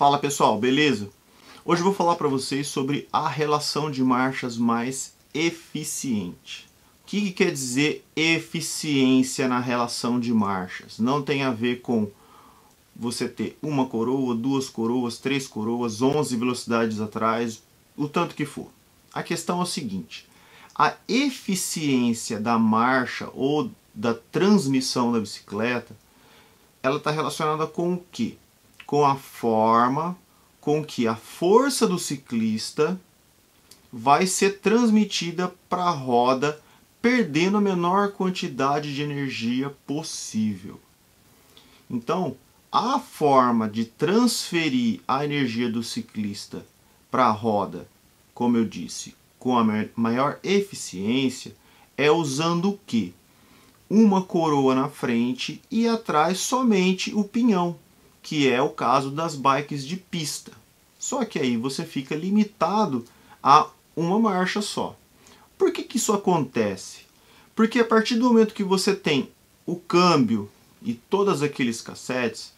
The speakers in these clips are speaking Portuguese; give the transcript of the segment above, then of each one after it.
Fala pessoal, beleza? Hoje eu vou falar para vocês sobre a relação de marchas mais eficiente. O que quer dizer eficiência na relação de marchas? Não tem a ver com você ter uma coroa, duas coroas, três coroas, 11 velocidades atrás, o tanto que for. A questão é o seguinte: a eficiência da marcha ou da transmissão da bicicleta, ela está relacionada com o quê? Com a forma com que a força do ciclista vai ser transmitida para a roda, perdendo a menor quantidade de energia possível. Então, a forma de transferir a energia do ciclista para a roda, como eu disse, com a maior eficiência, é usando o quê? Uma coroa na frente e atrás somente o pinhão, que é o caso das bikes de pista. Só que aí você fica limitado a uma marcha só. Por que isso acontece? Porque a partir do momento que você tem o câmbio e todos aqueles cassetes,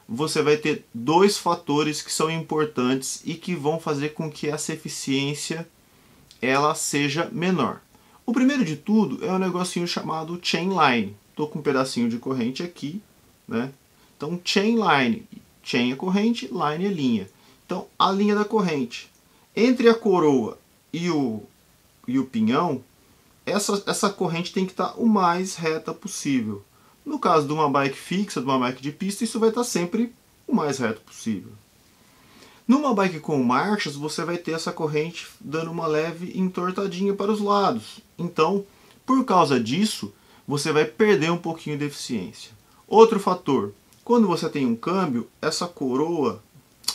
você vai ter dois fatores que são importantes e que vão fazer com que essa eficiência ela seja menor. O primeiro de tudo é um negocinho chamado chain line. Estou com um pedacinho de corrente aqui, né? Então, chain line, chain é corrente, line é linha. Então, a linha da corrente. Entre a coroa e o pinhão, essa corrente tem que estar o mais reta possível. No caso de uma bike fixa, de uma bike de pista, isso vai estar sempre o mais reto possível. Numa bike com marchas, você vai ter essa corrente dando uma leve entortadinha para os lados. Então, por causa disso, você vai perder um pouquinho de eficiência. Outro fator: quando você tem um câmbio, essa coroa,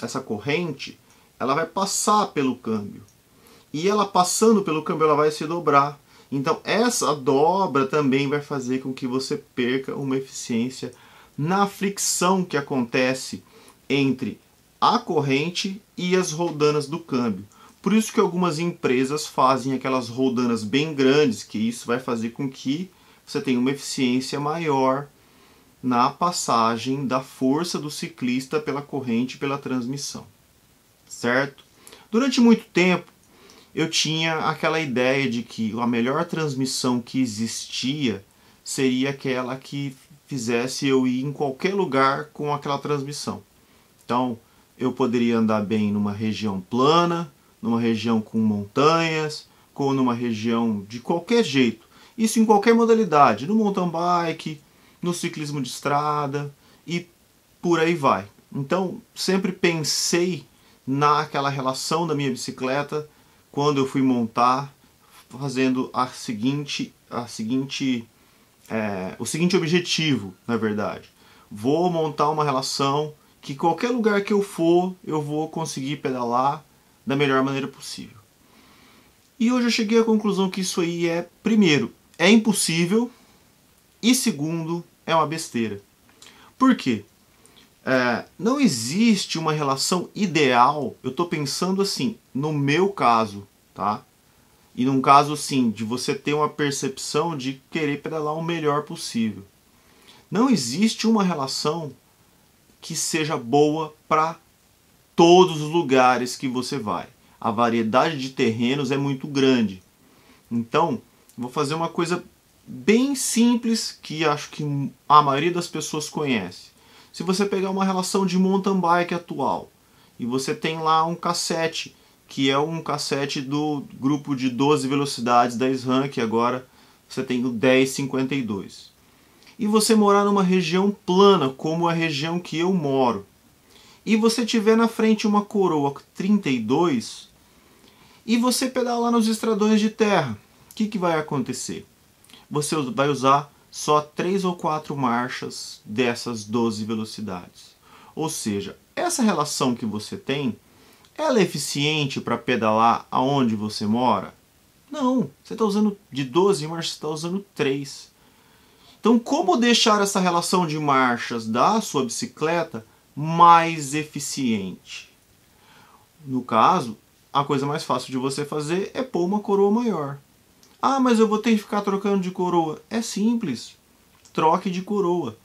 essa corrente, ela vai passar pelo câmbio. E ela passando pelo câmbio, ela vai se dobrar. Então essa dobra também vai fazer com que você perca uma eficiência na fricção que acontece entre a corrente e as roldanas do câmbio. Por isso que algumas empresas fazem aquelas roldanas bem grandes, que isso vai fazer com que você tenha uma eficiência maior na passagem da força do ciclista pela corrente e pela transmissão, certo? Durante muito tempo eu tinha aquela ideia de que a melhor transmissão que existia seria aquela que fizesse eu ir em qualquer lugar com aquela transmissão. Então eu poderia andar bem numa região plana, numa região com montanhas, ou numa região de qualquer jeito. Isso em qualquer modalidade, no mountain bike, no ciclismo de estrada e por aí vai. Então sempre pensei naquela relação da minha bicicleta quando eu fui montar, fazendo o seguinte objetivo, na verdade. Vou montar uma relação que qualquer lugar que eu for, eu vou conseguir pedalar da melhor maneira possível. E hoje eu cheguei à conclusão que isso aí primeiro, é impossível, e segundo, é uma besteira. Por quê? Não existe uma relação ideal. Eu estou pensando assim, no meu caso, tá? E num caso assim, de você ter uma percepção de querer pedalar o melhor possível. Não existe uma relação que seja boa para todos os lugares que você vai. A variedade de terrenos é muito grande. Então, vou fazer uma coisa bem simples que acho que a maioria das pessoas conhece. Se você pegar uma relação de mountain bike atual e você tem lá um cassete, que é um cassete do grupo de 12 velocidades da SRAM, que agora você tem o 1052. E você morar numa região plana, como a região que eu moro, e você tiver na frente uma coroa 32, e você pedalar nos estradões de terra, o que vai acontecer? Você vai usar só 3 ou 4 marchas dessas 12 velocidades. Ou seja, essa relação que você tem, ela é eficiente para pedalar aonde você mora? Não, você está usando de 12 marchas, você está usando 3. Então, como deixar essa relação de marchas da sua bicicleta mais eficiente? No caso, a coisa mais fácil de você fazer é pôr uma coroa maior. Ah, mas eu vou ter que ficar trocando de coroa. É simples. Troque de coroa,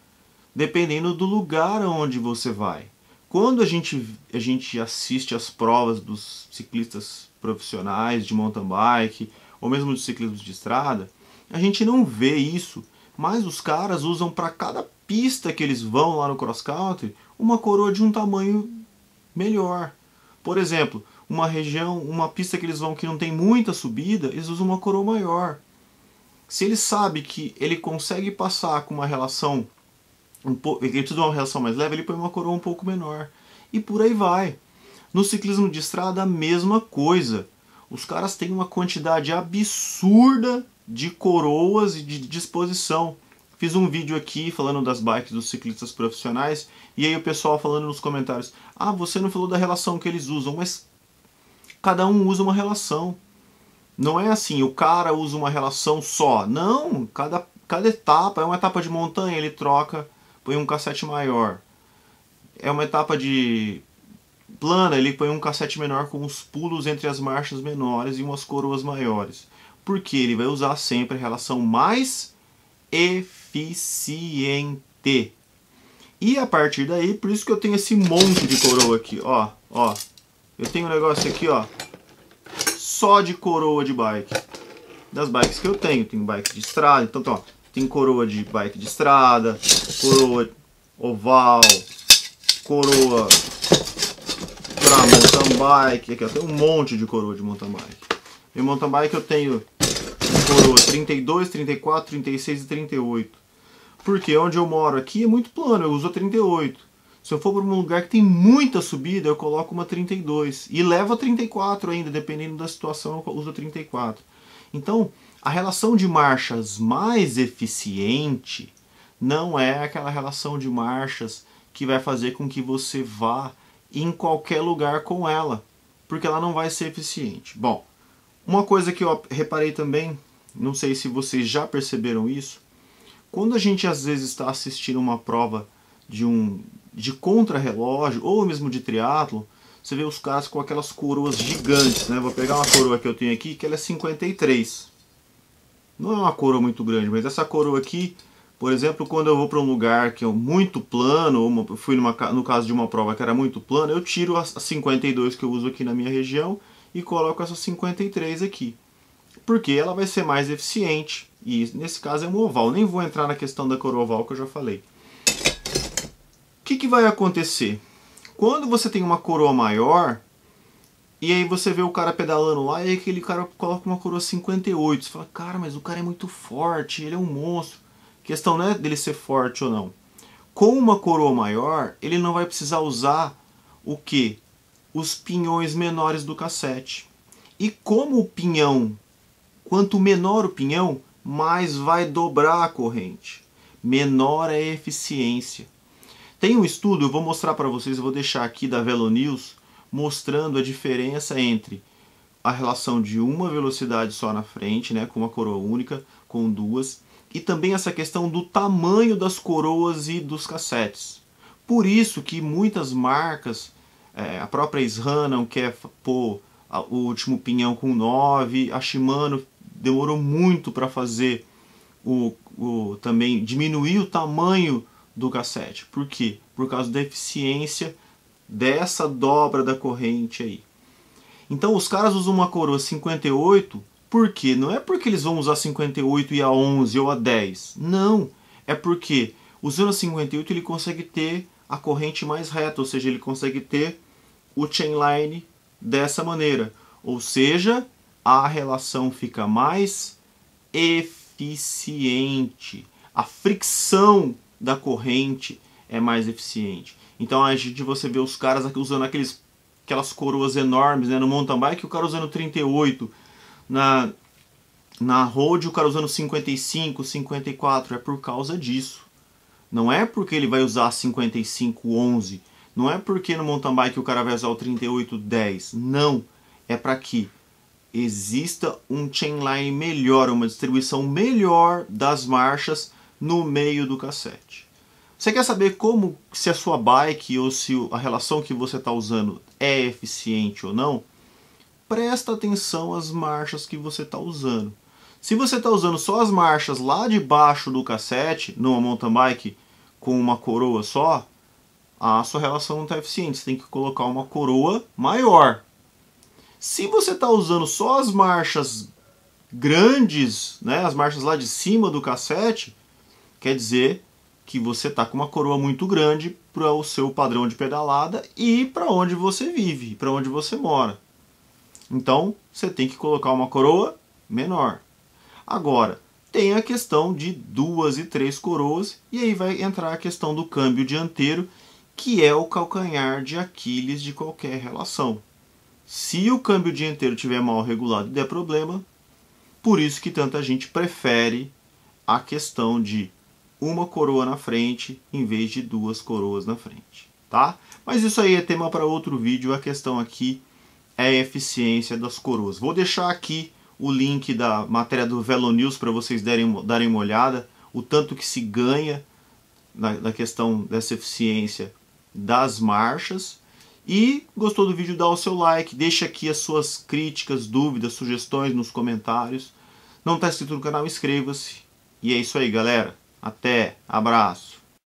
dependendo do lugar onde você vai. quando a gente assiste as provas dos ciclistas profissionais de mountain bike, ou mesmo de ciclismo de estrada, a gente não vê isso, mas os caras usam para cada pista que eles vão lá no cross country, uma coroa de um tamanho melhor. Por exemplo, uma pista que eles vão que não tem muita subida, eles usam uma coroa maior. Se ele sabe que ele consegue passar com uma relação ele precisa de uma relação mais leve, ele põe uma coroa um pouco menor. E por aí vai. No ciclismo de estrada, a mesma coisa. Os caras têm uma quantidade absurda de coroas e de disposição. Fiz um vídeo aqui falando das bikes dos ciclistas profissionais, e aí o pessoal falando nos comentários: ah, você não falou da relação que eles usam, mas cada um usa uma relação. Não é assim, o cara usa uma relação só. Não, cada etapa, é uma etapa de montanha, ele troca, põe um cassete maior. É uma etapa de plana, ele põe um cassete menor com os pulos entre as marchas menores e umas coroas maiores. Porque ele vai usar sempre a relação mais eficiente. E a partir daí, por isso que eu tenho esse monte de coroa aqui, ó. Eu tenho um negócio aqui, ó, só de coroa de bike. Das bikes que eu tenho bike de estrada, então ó, tem coroa de bike de estrada, coroa oval, coroa pra mountain bike. Aqui ó, tem um monte de coroa de mountain bike. Em mountain bike eu tenho coroa 32, 34, 36 e 38. Porque onde eu moro aqui é muito plano, eu uso a 38. Se eu for para um lugar que tem muita subida, eu coloco uma 32. E levo a 34 ainda, dependendo da situação, eu uso a 34. Então, a relação de marchas mais eficiente não é aquela relação de marchas que vai fazer com que você vá em qualquer lugar com ela, porque ela não vai ser eficiente. Bom, uma coisa que eu reparei também, não sei se vocês já perceberam isso, quando a gente às vezes está assistindo uma prova de contrarrelógio ou mesmo de triatlo, você vê os caras com aquelas coroas gigantes, né? Vou pegar uma coroa que eu tenho aqui, que ela é 53. Não é uma coroa muito grande, mas essa coroa aqui, por exemplo, quando eu vou para um lugar que é muito plano, ou fui no caso de uma prova que era muito plana, eu tiro as 52 que eu uso aqui na minha região e coloco essa 53 aqui. Porque ela vai ser mais eficiente, e nesse caso é um oval. Nem vou entrar na questão da coroa oval que eu já falei. O que vai acontecer? Quando você tem uma coroa maior, e aí você vê o cara pedalando lá, e aí aquele cara coloca uma coroa 58. Você fala, cara, mas o cara é muito forte, ele é um monstro. A questão não é dele ser forte ou não. Com uma coroa maior, ele não vai precisar usar o quê? Os pinhões menores do cassete. E como o pinhão, quanto menor o pinhão, mais vai dobrar a corrente. Menor é a eficiência. Tem um estudo, eu vou mostrar para vocês, eu vou deixar aqui da Velo News, mostrando a diferença entre a relação de uma velocidade só na frente, né, com uma coroa única, com duas, e também essa questão do tamanho das coroas e dos cassetes. Por isso que muitas marcas, a própria SRAM não quer pôr o último pinhão com 9, a Shimano demorou muito para fazer também diminuir o tamanho do cassete. Por quê? Por causa da eficiência dessa dobra da corrente aí. Então os caras usam uma coroa 58, por quê? Não é porque eles vão usar 58 e a 11 ou a 10. Não, é porque usando a 58 ele consegue ter a corrente mais reta, ou seja, ele consegue ter o chainline dessa maneira. Ou seja, a relação fica mais eficiente. A fricção da corrente é mais eficiente. Então você vê os caras aqui usando aquelas coroas enormes, né? No mountain bike o cara usando 38, na road o cara usando 55, 54, é por causa disso. Não é porque ele vai usar 55, 11, não é porque no mountain bike o cara vai usar o 38, 10, não, é para que exista um chainline melhor, uma distribuição melhor das marchas no meio do cassete. Você quer saber se a sua bike ou se a relação que você está usando é eficiente ou não? Presta atenção às marchas que você está usando. Se você está usando só as marchas lá de baixo do cassete, numa mountain bike com uma coroa só, a sua relação não está eficiente. Você tem que colocar uma coroa maior. Se você está usando só as marchas grandes, né, as marchas lá de cima do cassete, quer dizer que você está com uma coroa muito grande para o seu padrão de pedalada e para onde você vive, para onde você mora. Então, você tem que colocar uma coroa menor. Agora, tem a questão de 2 e 3 coroas, e aí vai entrar a questão do câmbio dianteiro, que é o calcanhar de Aquiles de qualquer relação. Se o câmbio dianteiro estiver mal regulado e der problema, por isso que tanta gente prefere a questão de uma coroa na frente em vez de 2 coroas na frente, tá? Mas isso aí é tema para outro vídeo. A questão aqui é a eficiência das coroas. Vou deixar aqui o link da matéria do Velo News para vocês darem uma olhada, o tanto que se ganha na questão dessa eficiência das marchas. E gostou do vídeo, dá o seu like, deixa aqui as suas críticas, dúvidas, sugestões nos comentários. Não está inscrito no canal, inscreva-se. E é isso aí, galera. Até, abraço.